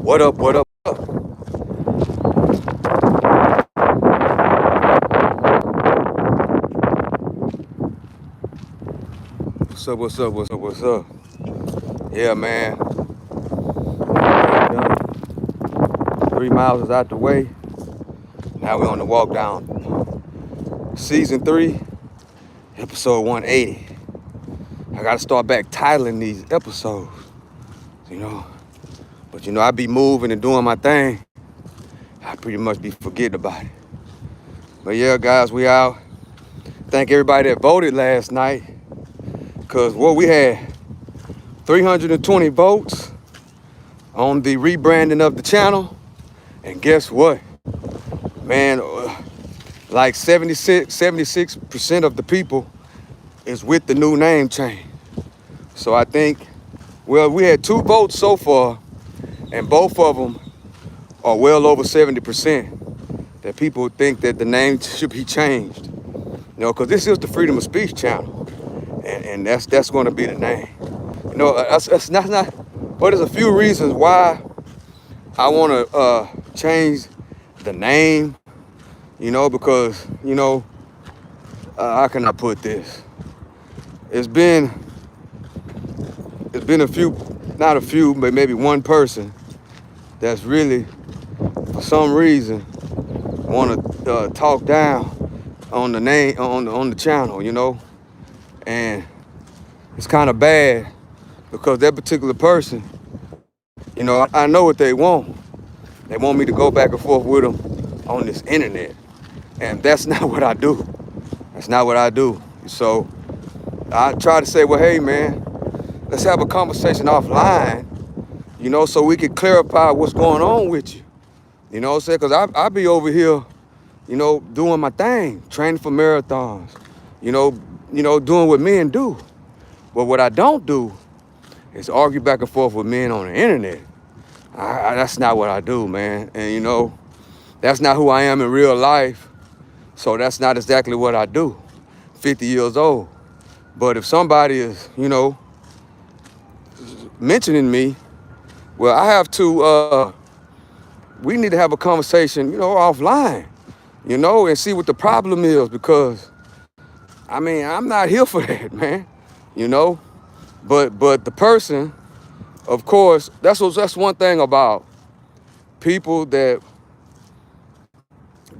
What up, what up, what up? What's up, what's up, what's up, what's up? Yeah, man. Done. 3 miles is out the way. Now we're on the walk down season 3, episode 180. I gotta start back titling these episodes, you know. But I be moving and doing my thing. I pretty much be forgetting about it. But yeah, guys, we out. Thank everybody that voted last night. Cause we had 320 votes on the rebranding of the channel. And guess what? Man, like 76% of the people is with the new name change. So I think, we had 2 votes so far, and both of them are well over 70% that people think that the name should be changed. Because this is the Freedom of Speech channel, and that's going to be the name. That's not. But there's a few reasons why I want to change the name. Because how can I put this? It's been a few, not a few, but maybe one person that's really, for some reason, want to talk down on the name on the channel, and it's kind of bad because that particular person, I know what they want. They want me to go back and forth with them on this internet, and that's not what I do. That's not what I do. So I try to say, well, hey, man, let's have a conversation offline, so we can clarify what's going on with you. You know what I'm saying? Because I be over here, doing my thing, training for marathons, doing what men do. But what I don't do is argue back and forth with men on the internet. That's not what I do, man. And, that's not who I am in real life. So that's not exactly what I do. 50 years old. But if somebody is, mentioning me, well, I have to, we need to have a conversation, offline, and see what the problem is, because, I'm not here for that, man, but the person, of course, that's one thing about people that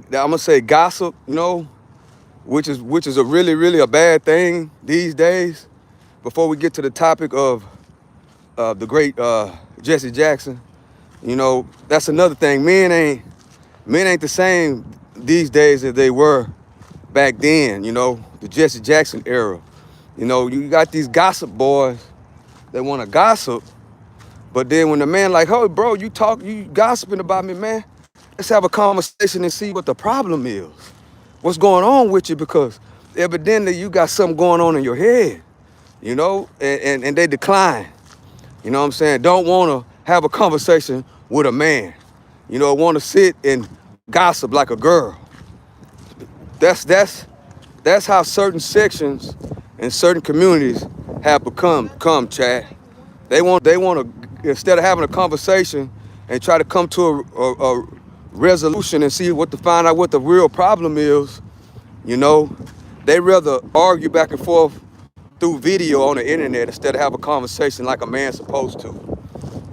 I'm gonna say gossip, which is a really, really a bad thing these days. Before we get to the topic of the great Jesse Jackson, that's another thing. Men ain't the same these days as they were back then, the Jesse Jackson era. You got these gossip boys that want to gossip, but then when the man like, hey, bro, you gossiping about me, man, let's have a conversation and see what the problem is. What's going on with you? Because evidently you got something going on in your head, and they decline. You know what I'm saying? Don't want to have a conversation with a man. Want to sit and gossip like a girl. That's how certain sections and certain communities have become, Chad. They want to, instead of having a conversation and try to come to a resolution and find out what the real problem is, they rather argue back and forth through video on the internet instead of have a conversation like a man's supposed to.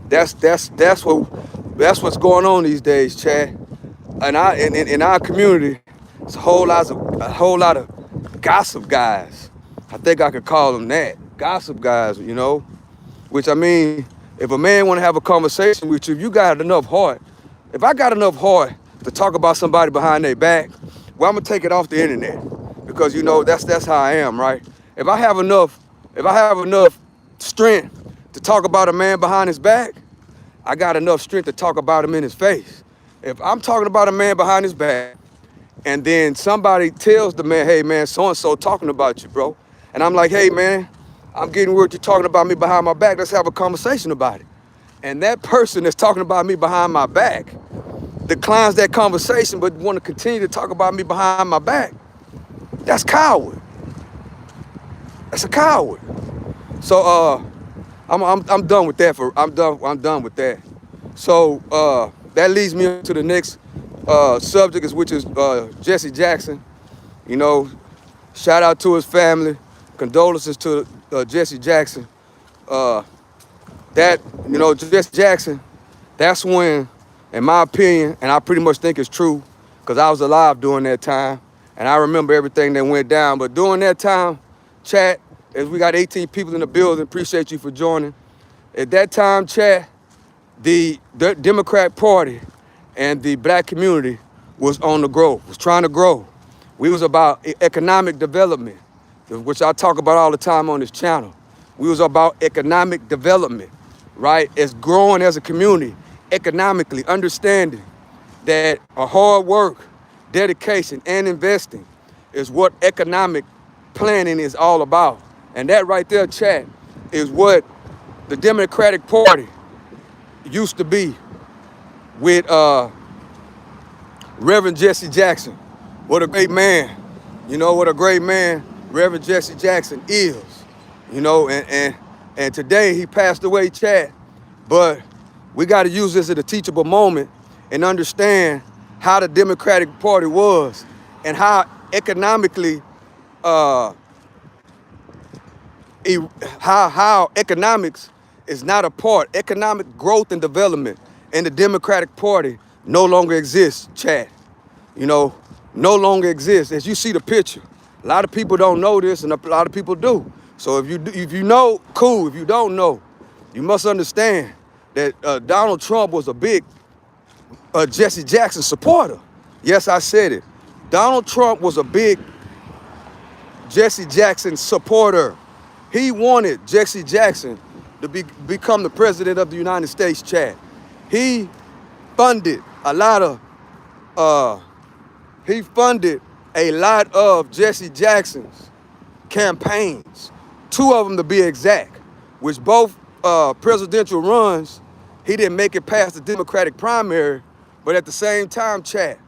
That's what's going on these days, Chad. And in our community, it's a whole lot of gossip guys. I think I could call them that, gossip guys. Which if a man want to have a conversation with you, if you got enough heart, if I got enough heart to talk about somebody behind their back, well, I'm gonna take it off the internet, because that's how I am, right? If I have enough strength to talk about a man behind his back, I got enough strength to talk about him in his face. If I'm talking about a man behind his back, and then somebody tells the man, hey man, so-and-so talking about you, bro. And I'm like, hey man, I'm getting word you're talking about me behind my back. Let's have a conversation about it. And that person that's talking about me behind my back declines that conversation, but want to continue to talk about me behind my back. That's coward. That's a coward. So I'm done with that. I'm done with that. So that leads me to the next subject, which is Jesse Jackson. You know, shout out to his family. Condolences to Jesse Jackson. Uh, that, Jesse Jackson, that's when, in my opinion, and I pretty much think it's true, because I was alive during that time, and I remember everything that went down. But during that time, chat, as we got 18 people in the building, appreciate you for joining. At that time, chat, the Democrat Party and the black community was on the grow, was trying to grow. We was about economic development, which I talk about all the time on this channel. We was about economic development, right? It's growing as a community, economically, understanding that a hard work, dedication, and investing is what economic planning is all about. And that right there, chat, is what the Democratic Party used to be with Reverend Jesse Jackson. What a great man. What a great man Reverend Jesse Jackson is. And today he passed away, Chad. But we got to use this as a teachable moment and understand how the Democratic Party was and how economically, how economics is not a part. Economic growth and development in the Democratic Party no longer exists, Chad. No longer exists. As you see the picture, a lot of people don't know this, and a lot of people do. So if you know, cool. If you don't know, you must understand that Donald Trump was a big Jesse Jackson supporter. Yes, I said it. Donald Trump was a big Jesse Jackson supporter. He wanted Jesse Jackson to become the president of the United States, Chad. He funded a lot of Jesse Jackson's campaigns, 2 of them to be exact, which both presidential runs, he didn't make it past the Democratic primary, but at the same time, Chad,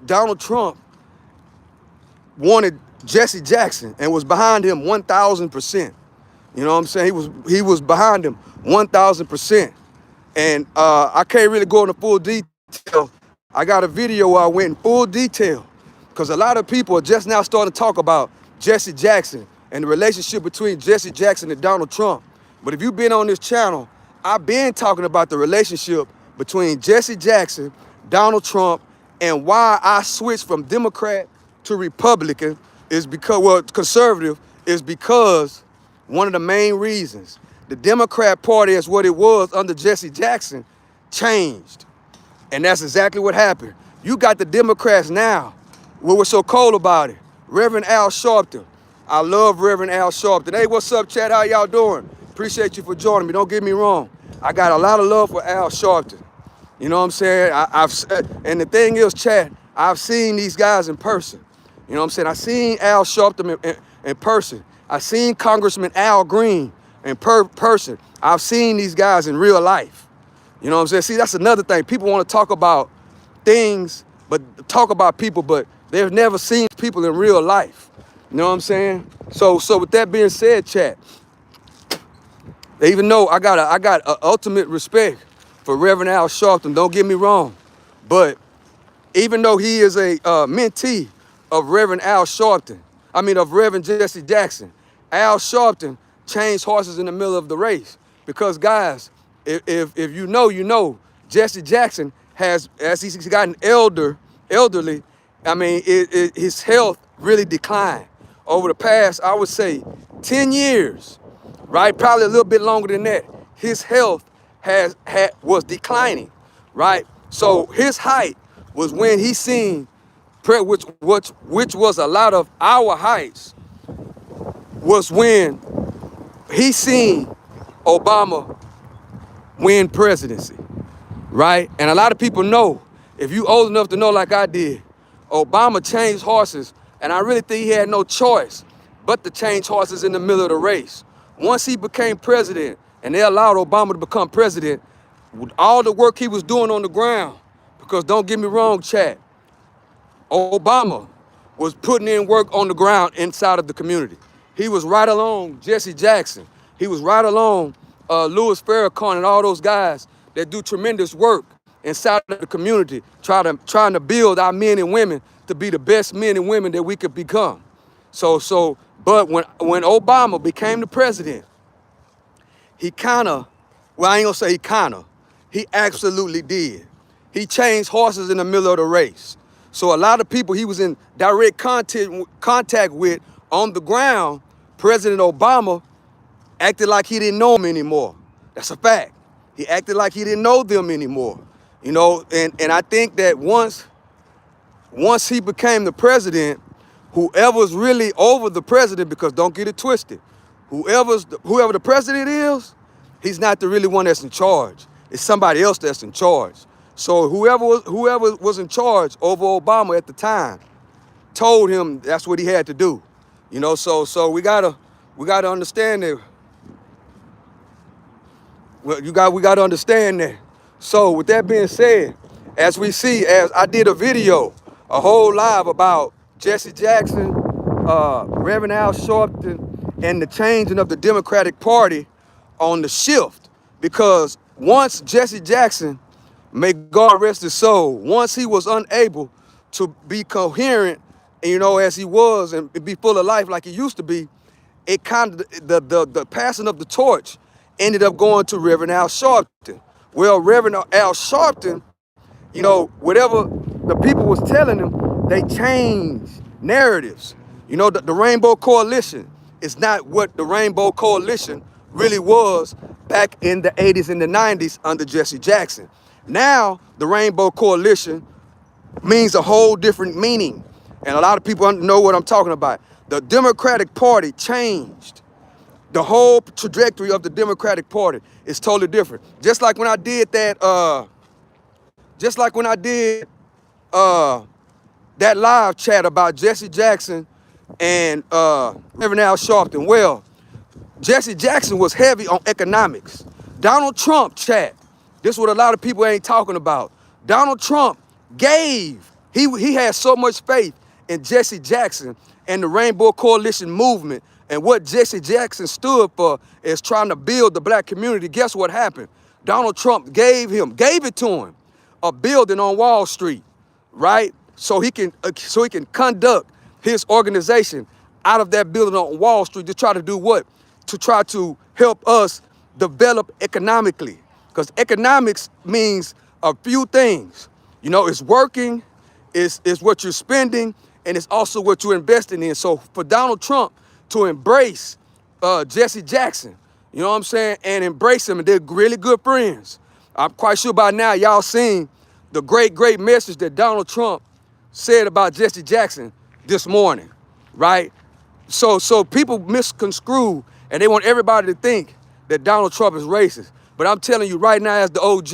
Donald Trump wanted Jesse Jackson and was behind him 1,000%. You know what I'm saying? He was behind him 1,000%. And I can't really go into full detail. I got a video where I went in full detail because a lot of people are just now starting to talk about Jesse Jackson and the relationship between Jesse Jackson and Donald Trump. But if you've been on this channel, I've been talking about the relationship between Jesse Jackson, Donald Trump, and why I switched from Democrat to Republican is because, well, conservative, is because one of the main reasons the Democrat Party, as what it was under Jesse Jackson, changed. And that's exactly what happened. You got the Democrats now. What was so cold about it? Reverend Al Sharpton. I love Reverend Al Sharpton. Hey, what's up, chat? How y'all doing? Appreciate you for joining me. Don't get me wrong. I got a lot of love for Al Sharpton. You know what I'm saying? And the thing is, chat, I've seen these guys in person. You know what I'm saying? I've seen Al Sharpton in person. I've seen Congressman Al Green in person. I've seen these guys in real life. You know what I'm saying? See, that's another thing. People want to talk about things, but talk about people, but they've never seen people in real life. You know what I'm saying? So with that being said, chat, even though I got ultimate respect for Reverend Al Sharpton, don't get me wrong, but even though he is a mentee of Reverend Al Sharpton, of Reverend Jesse Jackson, Al Sharpton changed horses in the middle of the race. Because guys, if you know, Jesse Jackson has, as he's gotten elderly, his health really declined. Over the past, I would say, 10 years, right? Probably a little bit longer than that. His health was declining, right? So his height was when he seen, which was a lot of our heights, was when he seen Obama win presidency, right? And a lot of people know, if you old enough to know like I did, Obama changed horses, and I really think he had no choice but to change horses in the middle of the race. Once he became president, and they allowed Obama to become president, with all the work he was doing on the ground, because don't get me wrong, chat, Obama was putting in work on the ground inside of the community. He was right along Jesse Jackson. He was right along Louis Farrakhan and all those guys that do tremendous work inside of the community, trying to build our men and women to be the best men and women that we could become. But when Obama became the president, he well, I ain't gonna say he absolutely did. He changed horses in the middle of the race. So a lot of people he was in direct contact with on the ground, President Obama acted like he didn't know them anymore. That's a fact. He acted like he didn't know them anymore. And I think that once he became the president, whoever's really over the president, because don't get it twisted, whoever the president is, he's not the really one that's in charge. It's somebody else that's in charge. So whoever was in charge over Obama at the time told him that's what he had to do. So we gotta understand that. Well, we gotta understand that. So with that being said, as I did a video, a whole live about Jesse Jackson, Reverend Al Sharpton, and the changing of the Democratic Party on the shift. Because once Jesse Jackson, may God rest his soul, once he was unable to be coherent, as he was, and be full of life like he used to be, it kind of, the passing of the torch ended up going to Reverend Al Sharpton. Well, Reverend Al Sharpton, whatever the people was telling him, they changed narratives. The Rainbow Coalition is not what the Rainbow Coalition really was back in the 80s and the 90s under Jesse Jackson. Now, the Rainbow Coalition means a whole different meaning. And a lot of people know what I'm talking about. The Democratic Party changed. The whole trajectory of the Democratic Party is totally different. Just like when I did that, that live chat about Jesse Jackson and Reverend Al Sharpton. Well, Jesse Jackson was heavy on economics. Donald Trump, chat. This is what a lot of people ain't talking about. Donald Trump he had so much faith in Jesse Jackson and the Rainbow Coalition movement and what Jesse Jackson stood for is trying to build the black community. Guess what happened? Donald Trump gave it to him, a building on Wall Street, right? So he can conduct his organization out of that building on Wall Street to try to do what? To try to help us develop economically. Because economics means a few things. It's working, it's what you're spending, and it's also what you're investing in. So for Donald Trump to embrace Jesse Jackson, you know what I'm saying, and embrace him, and they're really good friends. I'm quite sure by now y'all seen the great message that Donald Trump said about Jesse Jackson this morning, right? So people misconstrue, and they want everybody to think that Donald Trump is racist. But I'm telling you right now, as the OG,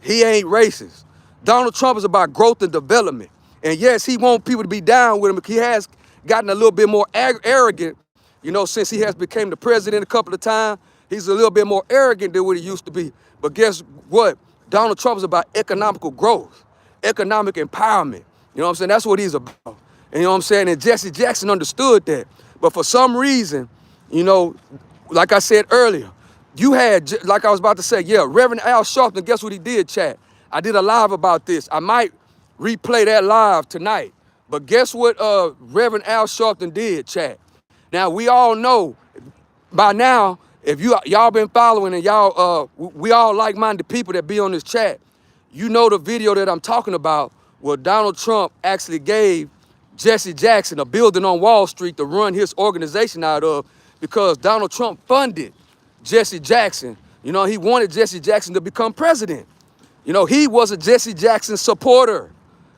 he ain't racist. Donald Trump is about growth and development. And yes, he wants people to be down with him. He has gotten a little bit more arrogant, since he has become the president a couple of times. He's a little bit more arrogant than what he used to be. But guess what? Donald Trump is about economical growth, economic empowerment. You know what I'm saying? That's what he's about. And you know what I'm saying? And Jesse Jackson understood that. But for some reason, like I said earlier, you had, like I was about to say, yeah, Reverend Al Sharpton, guess what he did, chat? I did a live about this. I might replay that live tonight. But guess what Reverend Al Sharpton did, chat? Now, we all know by now, if y'all been following and y'all, we all like-minded people that be on this chat, you know the video that I'm talking about where Donald Trump actually gave Jesse Jackson a building on Wall Street to run his organization out of because Donald Trump funded Jesse Jackson. He wanted Jesse Jackson to become president. He was a Jesse Jackson supporter.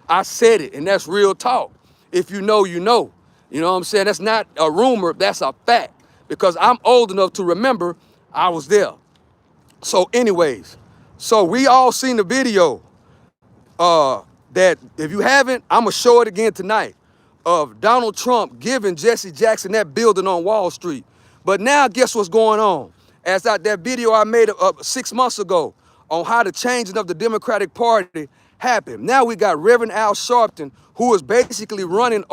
I said it, and that's real talk. If you know, you know. You know what I'm saying? That's not a rumor, that's a fact. Because I'm old enough to remember I was there. So anyways, we all seen the video that if you haven't, I'm going to show it again tonight of Donald Trump giving Jesse Jackson that building on Wall Street. But now guess what's going on? As that video I made 6 months ago on how the changing of the Democratic Party happened. Now we got Reverend Al Sharpton, who is basically running.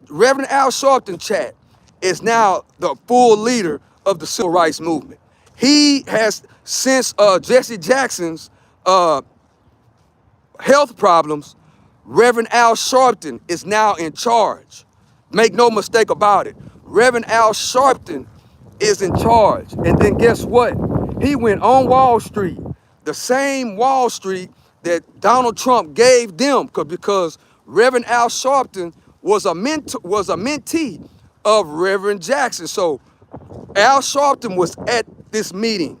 Reverend Al Sharpton, chat, is now the full leader of the civil rights movement. He has, since Jesse Jackson's health problems, Reverend Al Sharpton is now in charge. Make no mistake about it. Reverend Al Sharpton is in charge. And then guess what? He went on Wall Street, the same Wall Street that Donald Trump gave them, because Reverend Al Sharpton was a mentee of Reverend Jackson. So Al Sharpton was at this meeting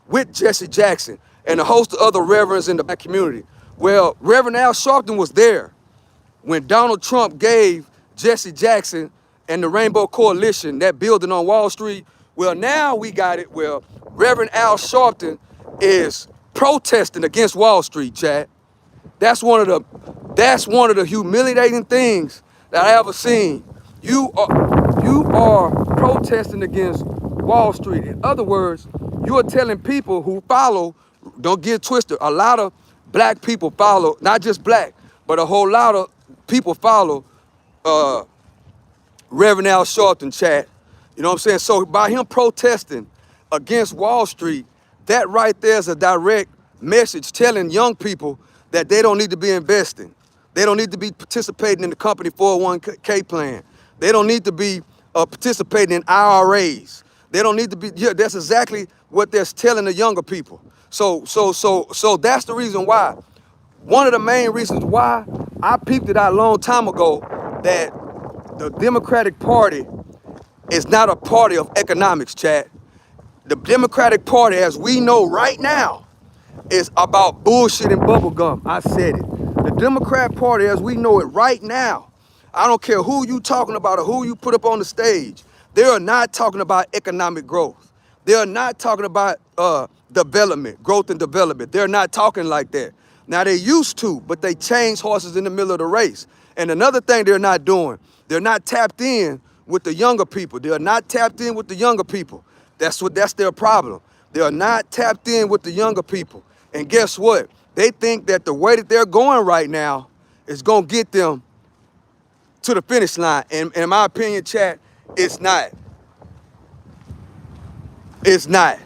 with Jesse Jackson and a host of other reverends in the black community. Well, Reverend Al Sharpton was there when Donald Trump gave Jesse Jackson and the Rainbow Coalition that building on Wall Street. Well, now we got it. Well, Reverend Al Sharpton is protesting against Wall Street, Chad. That's one of the humiliating things that I ever seen. You are protesting against Wall Street. In other words, you are telling people who follow, don't get twisted, a lot of black people follow, not just black, but a whole lot of people follow Reverend Al Sharpton, chat. You know what I'm saying? So by him protesting against Wall Street, that right there is a direct message telling young people that they don't need to be investing. They don't need to be participating in the company 401k plan. They don't need to be participating in IRAs. They don't need to be, yeah, that's exactly what they're telling the younger people. So that's the reason why. One of the main reasons why I peeped it out a long time ago that the Democratic Party is not a party of economics, Chad. The Democratic Party, as we know right now, is about bullshit and bubblegum. I said it. The Democrat Party, as we know it right now, I don't care who you talking about or who you put up on the stage, they are not talking about economic growth. They are not talking about development, growth and development. They're not talking like that. Now, they used to, but they changed horses in the middle of the race. And another thing they're not doing, they're not tapped in with the younger people. They are not tapped in with the younger people. That's their problem. They are not tapped in with the younger people. And guess what? They think that the way that they're going right now is going to get them to the finish line. And in my opinion, chat, it's not. It's not.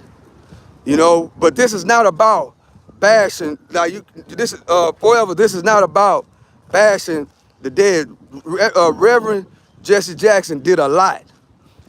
You know, but this is not about bashing. Now, this is forever. This is not about bashing the dead. Reverend Jesse Jackson did a lot.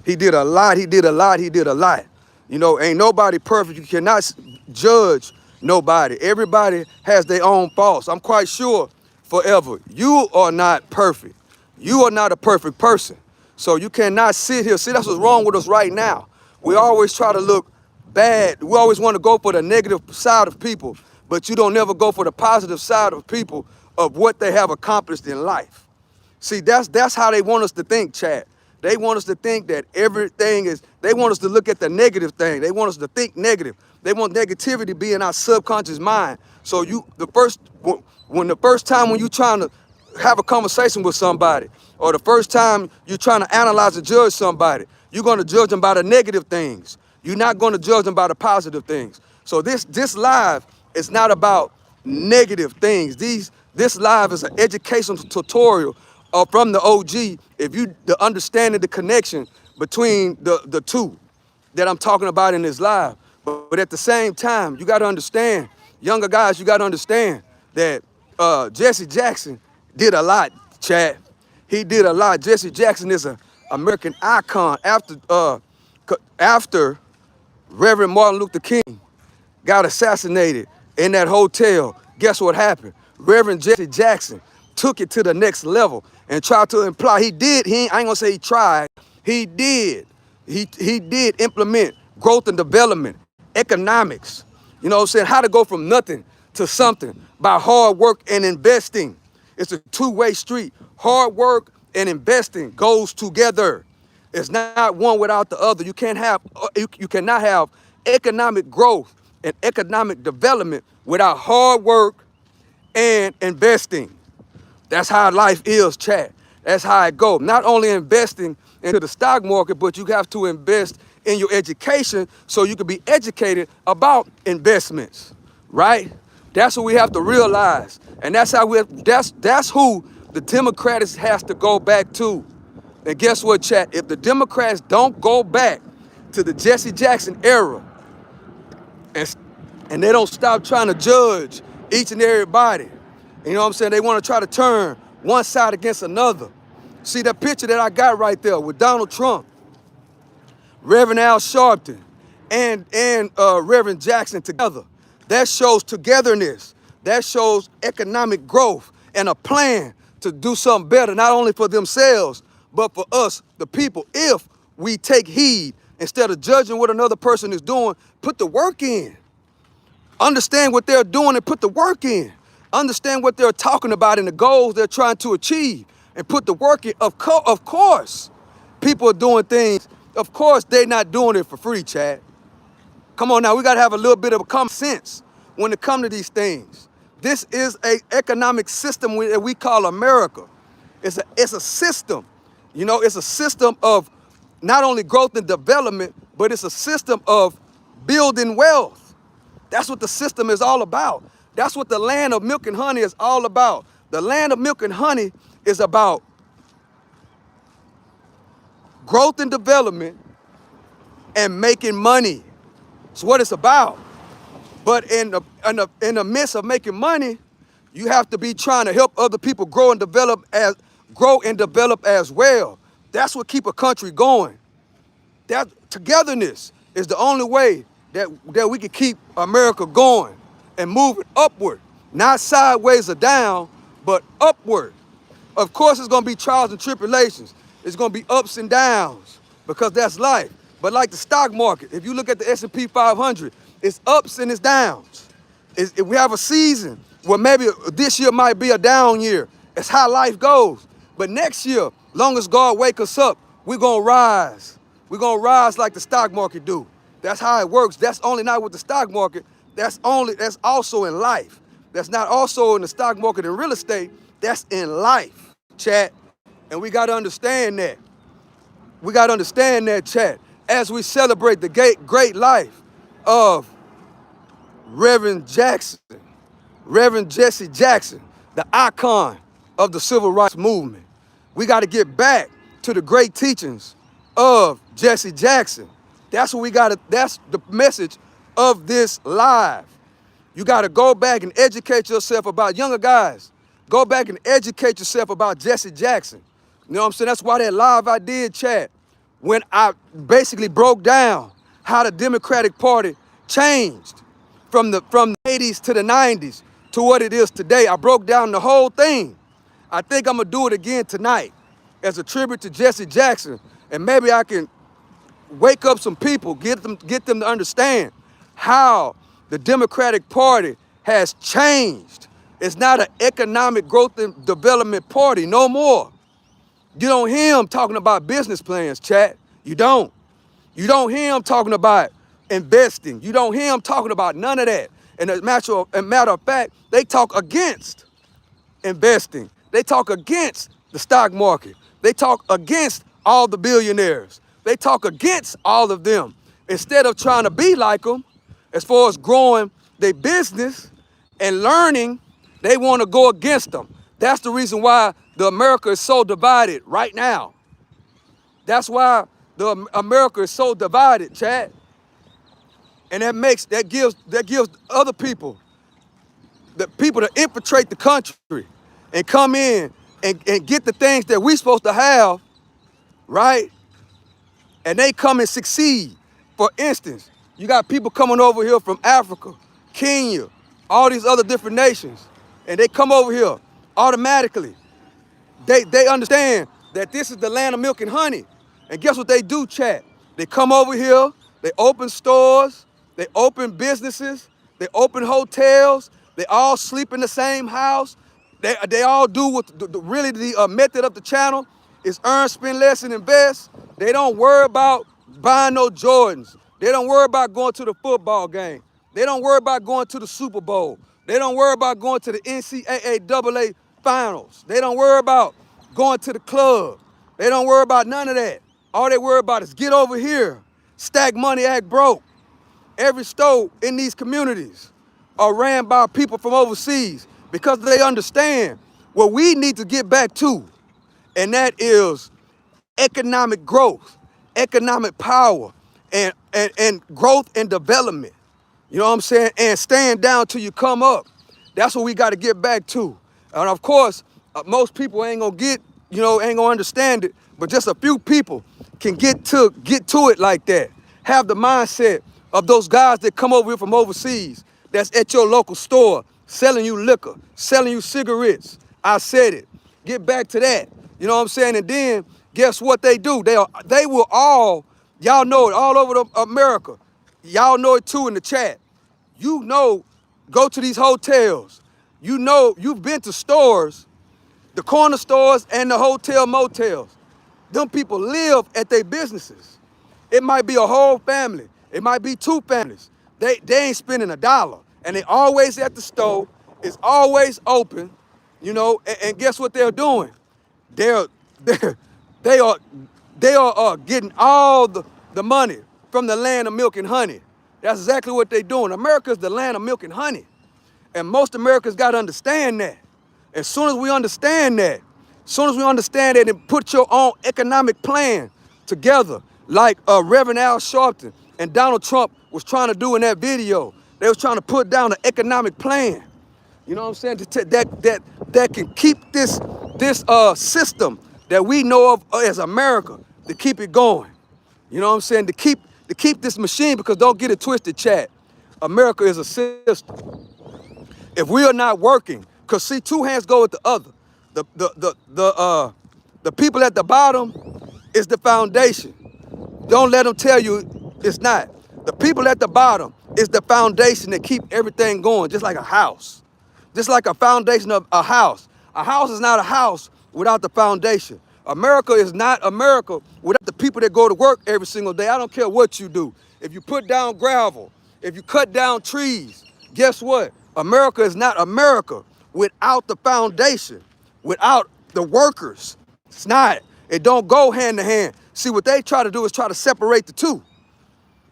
He did a lot. He did a lot. He did a lot. You know, ain't nobody perfect. You cannot judge nobody. Everybody has their own faults. I'm quite sure forever, you are not perfect. You are not a perfect person. So you cannot sit here. See, that's what's wrong with us right now. We always try to look bad. We always want to go for the negative side of people, but you don't never go for the positive side of people of what they have accomplished in life. See, that's how they want us to think, Chad. They want us to think that everything is, they want us to look at the negative thing. They want us to think negative. They want negativity to be in our subconscious mind. So the first time when you're trying to have a conversation with somebody, or the first time you're trying to analyze and judge somebody, you're going to judge them by the negative things. You're not going to judge them by the positive things. So this live is not about negative things. This live is an educational tutorial from the OG, the understanding the connection between the two that I'm talking about in this live. But at the same time, you got to understand, younger guys, you got to understand that Jesse Jackson did a lot, Chad. He did a lot. Jesse Jackson is an American icon. After Reverend Martin Luther King got assassinated in that hotel, guess what happened? Reverend Jesse Jackson took it to the next level and tried to imply, I ain't gonna say he tried, he did. He did implement growth and development, economics. You know what I'm saying? How to go from nothing to something by hard work and investing. It's a two-way street. Hard work and investing goes together. It's not one without the other. You cannot have economic growth and economic development without hard work and investing. That's how life is, chat. That's how it goes. Not only investing into the stock market, but you have to invest in your education so you can be educated about investments, right? That's what we have to realize. And that's who the Democrats has to go back to. And guess what, chat? If the Democrats don't go back to the Jesse Jackson era, And they don't stop trying to judge each and everybody. You know what I'm saying? They want to try to turn one side against another. See that picture that I got right there with Donald Trump, Reverend Al Sharpton, and Reverend Jackson together. That shows togetherness. That shows economic growth and a plan to do something better, not only for themselves, but for us, the people. If we take heed, instead of judging what another person is doing, put the work in. Understand what they're doing and put the work in. Understand what they're talking about and the goals they're trying to achieve and put the work in. Of course, people are doing things. Of course, they're not doing it for free, Chad. Come on now, we got to have a little bit of common sense when it comes to these things. This is an economic system that we call America. It's a system. You know, it's a system of not only growth and development, but it's a system of building wealth. That's what the system is all about. That's what the land of milk and honey is all about. The land of milk and honey is about growth and development and making money. It's what it's about. But in the midst of making money, you have to be trying to help other people grow and develop as well. That's what keep a country going. That togetherness is the only way that we can keep America going and moving upward, not sideways or down, but upward. Of course, it's gonna be trials and tribulations. It's gonna be ups and downs because that's life. But like the stock market, if you look at the S.3 500, it's ups and it's downs. If we have a season where maybe this year might be a down year, it's how life goes. But next year, long as God wake us up, we're gonna rise. We're gonna rise like the stock market do. That's how it works. That's only not with the stock market. That's also in life. That's not also in the stock market and real estate. That's in life, chat. And we gotta understand that. We gotta understand that, chat. As we celebrate the great life of Reverend Jesse Jackson, the icon of the civil rights movement. We got to get back to the great teachings of Jesse Jackson. That's what that's the message of this live. You got to go back and educate yourself about younger guys. Go back and educate yourself about Jesse Jackson. You know what I'm saying? That's why that live I did, chat, when I basically broke down how the Democratic Party changed from the 80s to the 90s to what it is today. I broke down the whole thing. I think I'm gonna do it again tonight as a tribute to Jesse Jackson, and maybe I can wake up some people, get them to understand how the Democratic Party has changed. It's not an economic growth and development party no more. You don't hear him talking about business plans, chat. You don't. You don't hear him talking about investing. You don't hear him talking about none of that. And as a matter of fact, they talk against investing. They talk against the stock market. They talk against all the billionaires. They talk against all of them. Instead of trying to be like them, as far as growing their business and learning, they want to go against them. That's the reason why the America is so divided right now. That's why the America is so divided, Chad. And that gives other people, the people to infiltrate the country and come in and get the things that we're supposed to have, right? And they come and succeed. For instance, you got people coming over here from Africa, Kenya, all these other different nations, and they come over here automatically. They understand that this is the land of milk and honey. And guess what they do, chat? They come over here, they open stores, they open businesses, they open hotels, they all sleep in the same house. They all do what the method of the channel is: earn, spend less, and invest. They don't worry about buying no Jordans. They don't worry about going to the football game. They don't worry about going to the Super Bowl. They don't worry about going to the NCAA finals. They don't worry about going to the club. They don't worry about none of that. All they worry about is get over here, stack money, act broke. Every store in these communities are ran by people from overseas because they understand what we need to get back to, and that is economic growth, economic power, and growth and development. You know what I'm saying? And stand down till you come up. That's what we got to get back to. And of course, most people ain't gonna get, ain't gonna understand it, but just a few people can get to it like that. Have the mindset of those guys that come over here from overseas, that's at your local store, selling you liquor, selling you cigarettes. I said it. Get back to that. You know what I'm saying? And then guess what they do? They will all, y'all know it, all over America. Y'all know it too in the chat. Go to these hotels. You've been to stores, the corner stores and the hotel motels. Them people live at their businesses. It might be a whole family. It might be two families. They ain't spending $1. And they always at the store. It's always open, and guess what they're doing? They're, they're, they are, they are getting all the money from the land of milk and honey. That's exactly what they're doing. America is the land of milk and honey. And most Americans got to understand that. As soon as we understand that, and put your own economic plan together, like Reverend Al Sharpton and Donald Trump was trying to do in that video. They was trying to put down an economic plan. You know what I'm saying? That can keep this system that we know of as America, to keep it going. You know what I'm saying? To keep this machine, because don't get it twisted, chat. America is a system. If we are not working, because see, two hands go with the other. The people at the bottom is the foundation. Don't let them tell you it's not. The people at the bottom is the foundation that keep everything going, just like a house. Just like a foundation of a house. A house is not a house without the foundation. America is not America without the people that go to work every single day. I don't care what you do. If you put down gravel, if you cut down trees, guess what? America is not America without the foundation, without the workers. It's not. It don't go hand to hand. See, what they try to do is try to separate the two.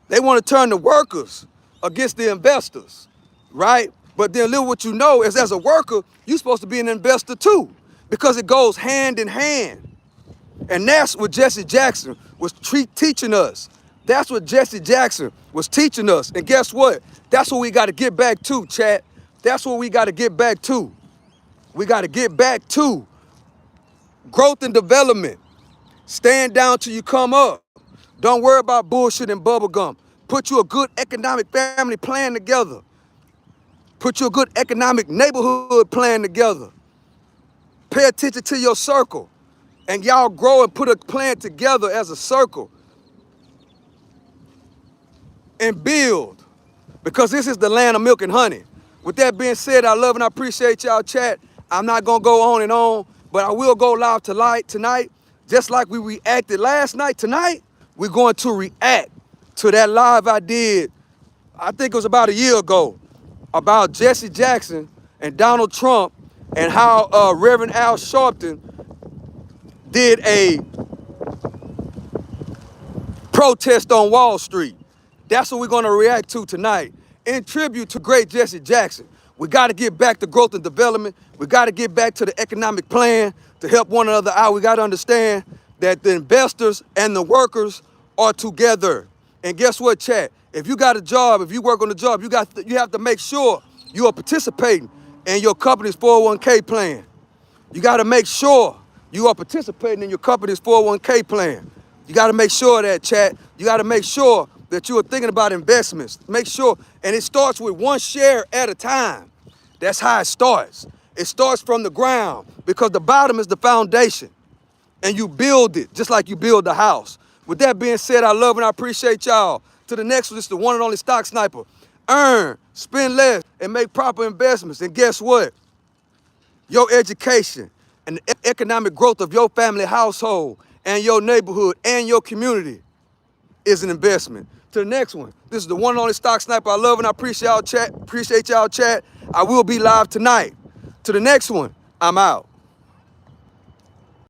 They want to turn the workers against the investors, right? But then little what you know is, as a worker, you're supposed to be an investor too, because it goes hand in hand. And that's what Jesse Jackson was teaching us. That's what Jesse Jackson was teaching us. And guess what? That's what we got to get back to, chat. That's what we got to get back to. We got to get back to growth and development. Stand down till you come up. Don't worry about bullshit and bubblegum. Put you a good economic family plan together. Put you a good economic neighborhood plan together. Pay attention to your circle. And y'all grow and put a plan together as a circle. And build. Because this is the land of milk and honey. With that being said, I love and I appreciate y'all, chat. I'm not going to go on and on, but I will go live tonight. Just like we reacted last night, tonight, we're going to react to that live I did, I think it was about a year ago, about Jesse Jackson and Donald Trump, and how Reverend Al Sharpton did a protest on Wall Street. That's what we're going to react to tonight. In tribute to great Jesse Jackson. We got to get back to growth and development. We got to get back to the economic plan to help one another out. We got to understand that the investors and the workers are together. And guess what, chat? If you got a job, if you work on a job, you have to make sure you are participating in your company's 401k plan. You got to make sure you are participating in your company's 401k plan. You got to make sure that, chat. You got to make sure that you are thinking about investments. Make sure, and it starts with one share at a time. That's how it starts. It starts from the ground, because the bottom is the foundation. And you build it just like you build a house. With that being said, I love and I appreciate y'all. To the next one, it's the one and only Stock Sniper. Earn, spend less, and make proper investments. And guess what? Your education and the economic growth of your family household and your neighborhood and your community is an investment. To the next one, this is the one and only Stock Sniper. I love and I appreciate y'all, chat. I will be live tonight. To the next one, I'm out.